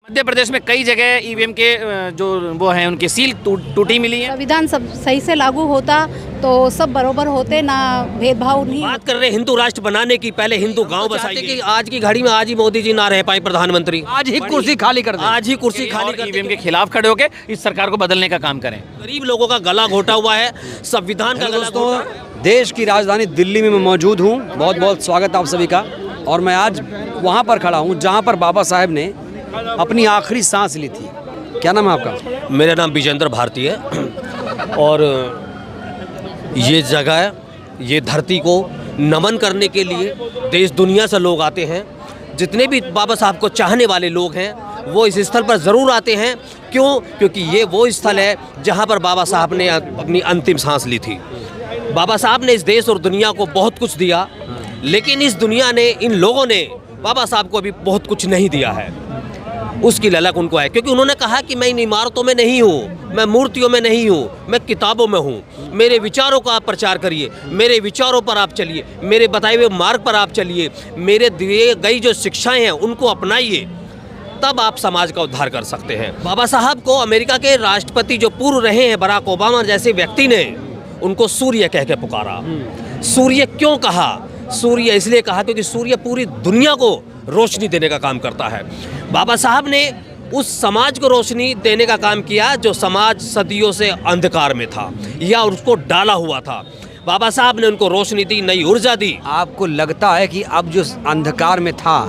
मध्य प्रदेश में कई जगह ईवीएम के जो वो हैं उनकी सील टूटी मिली है। संविधान सब सही से लागू होता तो सब बरोबर होते, ना भेदभाव नहीं। बात कर रहे हिंदू राष्ट्र बनाने की, पहले हिंदू गांव बसाइए कि आज की घड़ी में आज ही मोदी जी ना रह पाए प्रधानमंत्री, आज ही कुर्सी खाली कर दें, आज ही कुर्सी खाली कर ईवीएम के खिलाफ खड़े होकर इस सरकार को बदलने का काम करें। गरीब लोगों का गला घोटा हुआ है, संविधान का गला घोटा। देश की राजधानी दिल्ली में मैं मौजूद हूँ। बहुत बहुत स्वागत आप सभी का। और मैं आज वहाँ पर खड़ा हूँ जहाँ पर बाबा साहेब ने अपनी आखिरी सांस ली थी। क्या नाम है आपका? मेरा नाम विजेंद्र भारती है और ये जगह, ये धरती को नमन करने के लिए देश दुनिया से लोग आते हैं। जितने भी बाबा साहब को चाहने वाले लोग हैं वो इस स्थल पर ज़रूर आते हैं। क्यों? क्योंकि ये वो स्थल है जहाँ पर बाबा साहब ने अपनी अंतिम सांस ली थी। बाबा साहब ने इस देश और दुनिया को बहुत कुछ दिया, लेकिन इस दुनिया ने, इन लोगों ने बाबा साहब को अभी बहुत कुछ नहीं दिया है। उसकी ललक उनको है, क्योंकि उन्होंने कहा कि मैं इन इमारतों में नहीं हूँ, मैं मूर्तियों में नहीं हूँ, मैं किताबों में हूँ। मेरे विचारों का आप प्रचार करिए, मेरे विचारों पर आप चलिए, मेरे बताए हुए मार्ग पर आप चलिए, मेरे दिए गई जो शिक्षाएं हैं उनको अपनाइए, तब आप समाज का उद्धार कर सकते हैं। बाबा साहब को अमेरिका के राष्ट्रपति जो पूर्व रहे हैं, बराक ओबामा जैसे व्यक्ति ने उनको सूर्य कह के पुकारा। सूर्य क्यों कहा? सूर्य इसलिए कहा क्योंकि सूर्य पूरी दुनिया को रोशनी देने का काम करता है। बाबा साहब ने उस समाज को रोशनी देने का काम किया जो समाज सदियों से अंधकार में था या उसको डाला हुआ था। बाबा साहब ने उनको रोशनी दी, नई ऊर्जा दी। आपको लगता है कि अब जो अंधकार में था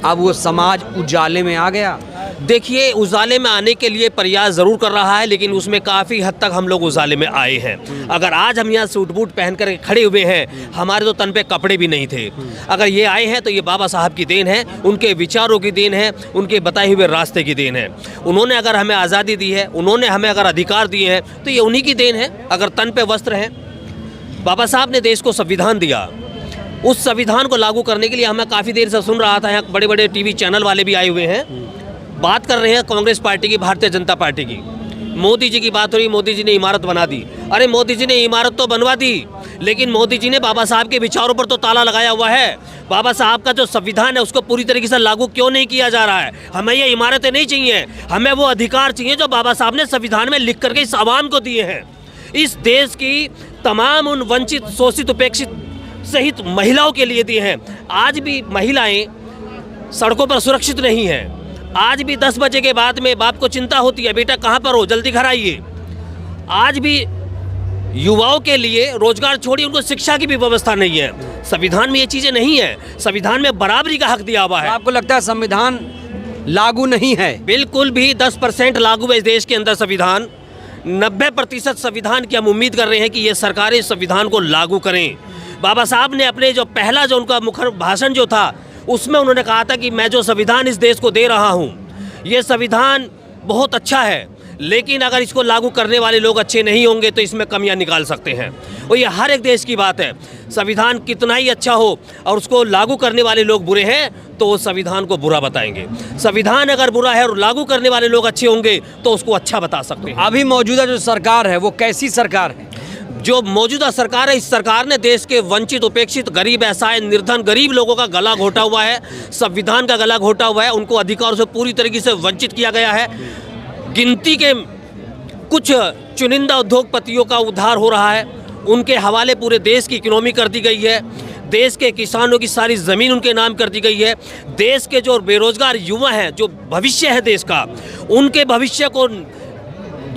अब वो समाज उजाले में आ गया? देखिए, उजाले में आने के लिए प्रयास ज़रूर कर रहा है, लेकिन उसमें काफ़ी हद तक हम लोग उजाले में आए हैं। अगर आज हम यहाँ सूट बूट पहन कर खड़े हुए हैं, हमारे तो तन पे कपड़े भी नहीं थे, अगर ये आए हैं तो ये बाबा साहब की देन है, उनके विचारों की देन है, उनके बताए हुए रास्ते की देन है। उन्होंने अगर हमें आज़ादी दी है, उन्होंने हमें अगर अधिकार दिए हैं, तो ये उन्हीं की देन है। अगर तन पे वस्त्र हैं, बाबा साहब ने देश को संविधान दिया, उस संविधान को लागू करने के लिए हमें काफ़ी देर से सुन रहा था, यहाँ बड़े बड़े टीवी चैनल वाले भी आए हुए हैं, बात कर रहे हैं कांग्रेस पार्टी की, भारतीय जनता पार्टी की। मोदी जी की बात हो रही, मोदी जी ने इमारत बना दी। अरे मोदी जी ने इमारत तो बनवा दी, लेकिन मोदी जी ने बाबा साहब के विचारों पर तो ताला लगाया हुआ है। बाबा साहब का जो संविधान है उसको पूरी तरीके से लागू क्यों नहीं किया जा रहा है? हमें ये इमारतें नहीं चाहिए, हमें वो अधिकार चाहिए जो बाबा साहब ने संविधान में लिख करके इस आवाम को दिए हैं। इस देश की तमाम उन वंचित, शोषित, उपेक्षित सहित महिलाओं के लिए दिए हैं। आज भी महिलाएं सड़कों पर सुरक्षित नहीं हैं। आज भी 10 बजे के बाद में बाप को चिंता होती है, बेटा कहाँ पर हो, जल्दी घर आइए। आज भी युवाओं के लिए रोजगार छोड़िए, उनको शिक्षा की भी व्यवस्था नहीं है। संविधान में ये चीज़ें नहीं है। संविधान में बराबरी का हक दिया हुआ है। आपको लगता है संविधान लागू नहीं है? बिल्कुल भी 10% लागू है इस देश के अंदर संविधान। 90% संविधान की हम उम्मीद कर रहे हैं कि ये सरकारें इस संविधान को लागू करें। बाबा साहब ने अपने जो पहला जो उनका मुखर भाषण जो था उसमें उन्होंने कहा था कि मैं जो संविधान इस देश को दे रहा हूँ, ये संविधान बहुत अच्छा है, लेकिन अगर इसको लागू करने वाले लोग अच्छे नहीं होंगे तो इसमें कमियां निकाल सकते हैं। और ये हर एक देश की बात है। संविधान कितना ही अच्छा हो और उसको लागू करने वाले लोग बुरे हैं तो वो संविधान को बुरा बताएंगे। संविधान अगर बुरा है और लागू करने वाले लोग अच्छे होंगे तो उसको अच्छा बता सकते हैं। अभी मौजूदा जो सरकार है वो कैसी सरकार है? जो मौजूदा सरकार है, इस सरकार ने देश के वंचित, उपेक्षित, गरीब, असहाय, निर्धन, गरीब लोगों का गला घोटा हुआ है, संविधान का गला घोटा हुआ है। उनको अधिकारों से पूरी तरीके से वंचित किया गया है। गिनती के कुछ चुनिंदा उद्योगपतियों का उद्धार हो रहा है, उनके हवाले पूरे देश की इकोनॉमी कर दी गई है। देश के किसानों की सारी ज़मीन उनके नाम कर दी गई है। देश के जो बेरोजगार युवा हैं, जो भविष्य है देश का, उनके भविष्य को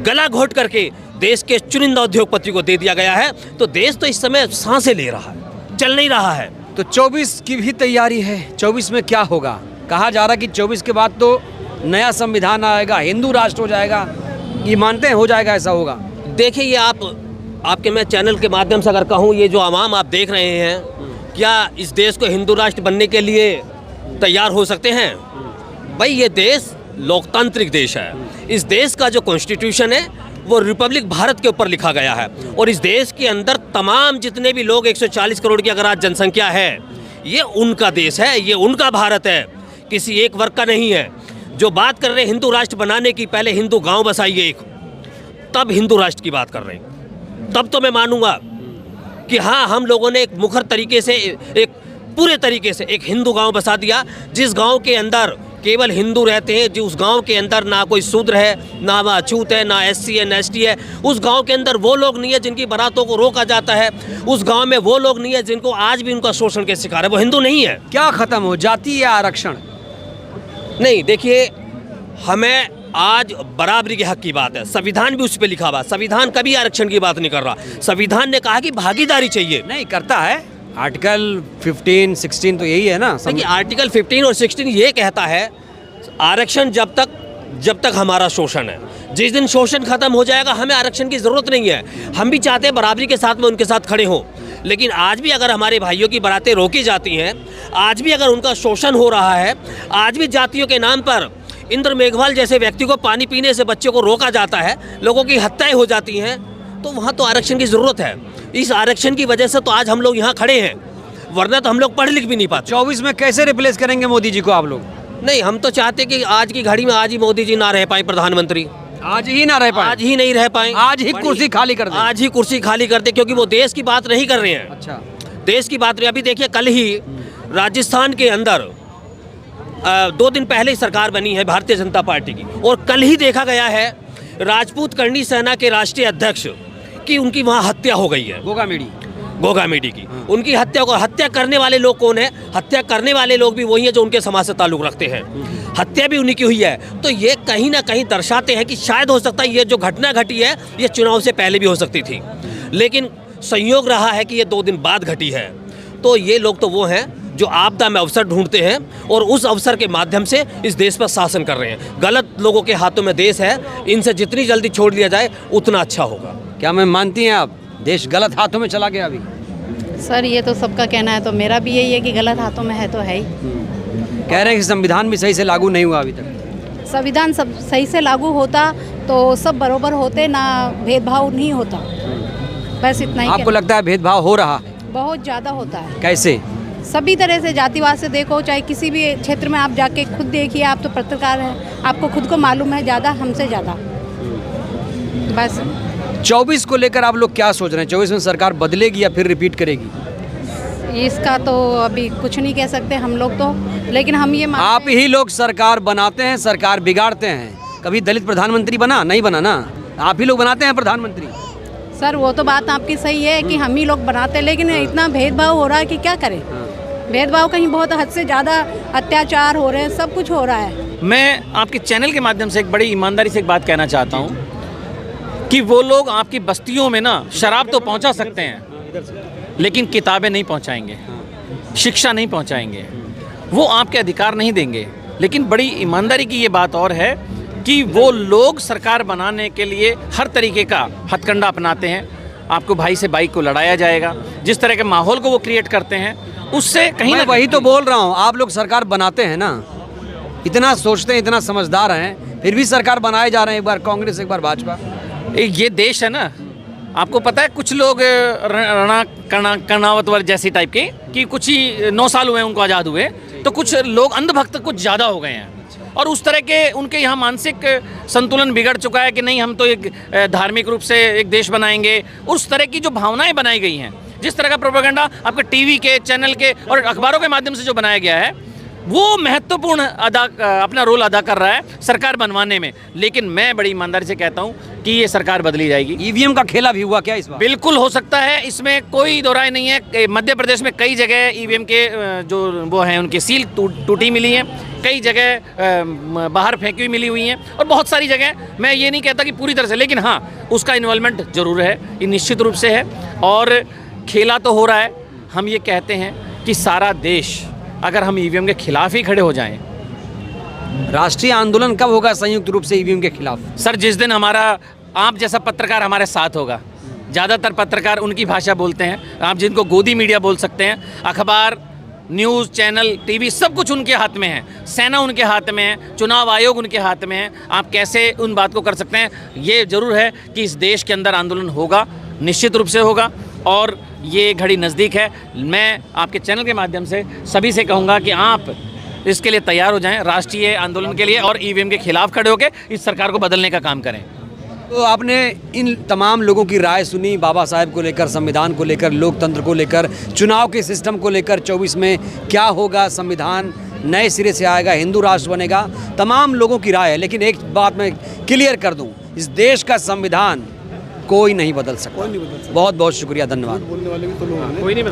गला घोट करके देश के चुनिंदा उद्योगपति को दे दिया गया है। तो देश तो इस समय सांसें ले रहा है, चल नहीं रहा है। तो 24 की भी तैयारी है। 24 में क्या होगा? कहा जा रहा है कि 24 के बाद तो नया संविधान आएगा, हिंदू राष्ट्र हो जाएगा। ये मानते हैं हो जाएगा, ऐसा होगा? देखिए, ये आपके मैं चैनल के माध्यम से अगर कहूँ, ये जो आवाम आप देख रहे हैं, क्या इस देश को हिंदू राष्ट्र बनने के लिए तैयार हो सकते हैं? भाई, ये देश लोकतांत्रिक देश है। इस देश का जो कॉन्स्टिट्यूशन है वो रिपब्लिक भारत के ऊपर लिखा गया है। और इस देश के अंदर तमाम जितने भी लोग, 140 करोड़ की अगर आज जनसंख्या है, ये उनका देश है, ये उनका भारत है, किसी एक वर्ग का नहीं है। जो बात कर रहे हैं हिंदू राष्ट्र बनाने की, पहले हिंदू गांव बसाइए एक, तब हिंदू राष्ट्र की बात कर रहे हैं। तब तो मैं मानूंगा कि हाँ, हम लोगों ने एक मुखर तरीके से, एक पूरे तरीके से एक हिंदू गांव बसा दिया, जिस गांव के अंदर केवल हिंदू रहते हैं, जो उस गांव के अंदर ना कोई शूद्र है, ना वह अछूत है, ना SC है, ना ST है। उस गांव के अंदर वो लोग नहीं है जिनकी बारातों को रोका जाता है। उस गांव में वो लोग नहीं है जिनको आज भी उनका शोषण के शिकार है। वो हिंदू नहीं है। क्या खत्म हो, जाति या आरक्षण? नहीं, देखिए, हमें आज बराबरी के हक की बात है। संविधान भी उस पर लिखा हुआ। संविधान कभी आरक्षण की बात नहीं कर रहा। संविधान ने कहा कि भागीदारी चाहिए। नहीं करता है। आर्टिकल 15, 16 तो यही है ना। देखिए, आर्टिकल 15 और 16 ये कहता है आरक्षण जब तक हमारा शोषण है। जिस दिन शोषण खत्म हो जाएगा हमें आरक्षण की ज़रूरत नहीं है। हम भी चाहते हैं बराबरी के साथ में उनके साथ खड़े हों, लेकिन आज भी अगर हमारे भाइयों की बारातें रोकी जाती हैं, आज भी अगर उनका शोषण हो रहा है, आज भी जातियों के नाम पर इंद्र मेघवाल जैसे व्यक्ति को पानी पीने से बच्चों को रोका जाता है, लोगों की हत्याएं हो जाती हैं, तो वहाँ तो आरक्षण की ज़रूरत है। इस आरक्षण की वजह से तो आज हम लोग यहाँ खड़े हैं, वरना तो हम लोग पढ़ लिख भी नहीं पाते। 24 में कैसे रिप्लेस करेंगे मोदी जी को आप लोग? नहीं, हम तो चाहते कि आज की घड़ी में आज ही मोदी जी ना रह पाए प्रधानमंत्री। आज ही ना रह पाए? आज ही नहीं रह पाए। आज ही कुर्सी खाली कर दें? आज ही कुर्सी खाली कर दे, क्योंकि वो देश की बात नहीं कर रहे हैं। अच्छा, देश की बात नहीं। अभी देखिए, कल ही राजस्थान के अंदर 2 दिन पहले ही सरकार बनी है भारतीय जनता पार्टी की, और कल ही देखा गया है राजपूत करनी सेना के राष्ट्रीय अध्यक्ष की उनकी वहाँ हत्या हो गई है। गोगा मेडी की उनकी हत्या करने वाले लोग कौन है? हत्या करने वाले लोग भी वही हैं जो उनके समाज से ताल्लुक़ रखते हैं। हत्या भी उन्हीं की हुई है। तो ये कहीं ना कहीं दर्शाते हैं कि शायद हो सकता है ये जो घटना घटी है ये चुनाव से पहले भी हो सकती थी, लेकिन संयोग रहा है कि ये 2 दिन बाद घटी है। तो ये लोग तो वो हैं जो आपदा में अवसर ढूंढते हैं और उस अवसर के माध्यम से इस देश पर शासन कर रहे हैं। गलत लोगों के हाथों में देश है, इनसे जितनी जल्दी छोड़ लिया जाए उतना अच्छा होगा। क्या मैं मानती हैं आप देश गलत हाथों में चला गया अभी? सर ये तो सबका कहना है, तो मेरा भी यही है कि गलत हाथों में है तो है ही। कह रहे हैं कि संविधान भी सही से लागू नहीं हुआ अभी तक। संविधान सब सही से लागू होता तो सब बरोबर होते, ना भेदभाव नहीं होता। बस इतना ही। आपको लगता है भेदभाव हो रहा है? बहुत ज़्यादा होता है। कैसे? सभी तरह से, जातिवाद से देखो, चाहे किसी भी क्षेत्र में आप जाके खुद देखिए। आप तो पत्रकार हैं, आपको खुद को मालूम है ज़्यादा, हमसे ज़्यादा। बस 24 को लेकर आप लोग क्या सोच रहे हैं? 24 में सरकार बदलेगी या फिर रिपीट करेगी? इसका तो अभी कुछ नहीं कह सकते हम लोग तो, लेकिन हम ये आप ही लोग सरकार बनाते हैं, सरकार बिगाड़ते हैं। कभी दलित प्रधानमंत्री बना? नहीं बना ना। आप ही लोग बनाते हैं प्रधानमंत्री। सर वो तो बात आपकी सही है कि हम ही लोग बनाते हैं, लेकिन इतना भेदभाव हो रहा है कि क्या करें। भेदभाव कहीं बहुत हद से ज़्यादा, अत्याचार हो रहे हैं, सब कुछ हो रहा है। मैं आपके चैनल के माध्यम से एक बड़ी ईमानदारी से एक बात कहना चाहता हूँ कि वो लोग आपकी बस्तियों में ना शराब तो पहुँचा सकते हैं, लेकिन किताबें नहीं पहुँचाएंगे, शिक्षा नहीं पहुँचाएंगे, वो आपके अधिकार नहीं देंगे। लेकिन बड़ी ईमानदारी की ये बात और है कि वो लोग सरकार बनाने के लिए हर तरीके का हथकंडा अपनाते हैं। आपको भाई से भाई को लड़ाया जाएगा, जिस तरह के माहौल को वो क्रिएट करते हैं, उससे कहीं ना वही तो बोल रहा हूँ। आप लोग सरकार बनाते हैं ना, इतना सोचते हैं, इतना समझदार हैं, फिर भी सरकार बनाए जा रहे हैं, एक बार कांग्रेस एक बार भाजपा। ये देश है ना, आपको पता है कुछ लोग रणा कर्णावत जैसी टाइप के कि कुछ ही 9 साल हुए उनको आज़ाद हुए, तो कुछ लोग अंधभक्त कुछ ज़्यादा हो गए हैं, और उस तरह के उनके यहाँ मानसिक संतुलन बिगड़ चुका है कि नहीं हम तो एक धार्मिक रूप से एक देश बनाएंगे। उस तरह की जो भावनाएं बनाई गई हैं, जिस तरह का प्रोपेगेंडा आपके टीवी के चैनल के और अखबारों के माध्यम से जो बनाया गया है, वो महत्वपूर्ण अपना रोल अदा कर रहा है सरकार बनवाने में। लेकिन मैं बड़ी ईमानदारी से कहता हूँ कि ये सरकार बदली जाएगी। ईवीएम का खेला भी हुआ क्या इस बार? बिल्कुल हो सकता है, इसमें कोई दो राय नहीं है। मध्य प्रदेश में कई जगह ईवीएम के जो वो हैं उनकी सील टूटी मिली हैं, कई जगह बाहर फेंकी हुई मिली हुई हैं, और बहुत सारी जगह, मैं ये नहीं कहता कि पूरी तरह से, लेकिन हाँ उसका इन्वॉल्वमेंट ज़रूर है, ये निश्चित रूप से है। और खेला तो हो रहा है। हम ये कहते हैं कि सारा देश अगर हम ईवीएम के खिलाफ ही खड़े हो जाएं। राष्ट्रीय आंदोलन कब होगा संयुक्त रूप से ईवीएम के खिलाफ? सर जिस दिन हमारा आप जैसा पत्रकार हमारे साथ होगा। ज़्यादातर पत्रकार उनकी भाषा बोलते हैं, आप जिनको गोदी मीडिया बोल सकते हैं, अखबार, न्यूज़ चैनल, टीवी, सब कुछ उनके हाथ में है, सेना उनके हाथ में है, चुनाव आयोग उनके हाथ में है। आप कैसे उन बात को कर सकते हैं? ये ज़रूर है कि इस देश के अंदर आंदोलन होगा, निश्चित रूप से होगा, और ये घड़ी नज़दीक है। मैं आपके चैनल के माध्यम से सभी से कहूँगा कि आप इसके लिए तैयार हो जाएं, राष्ट्रीय आंदोलन के लिए, और ईवीएम के खिलाफ खड़े होकर इस सरकार को बदलने का काम करें। तो आपने इन तमाम लोगों की राय सुनी, बाबा साहेब को लेकर, संविधान को लेकर, लोकतंत्र को लेकर, चुनाव के सिस्टम को लेकर, 24 में क्या होगा, संविधान नए सिरे से आएगा, हिंदू राष्ट्र बनेगा, तमाम लोगों की राय है। लेकिन एक बात मैं क्लियर कर दूं, इस देश का संविधान कोई नहीं बदल सकता। बहुत बहुत शुक्रिया, धन्यवाद। कोई नहीं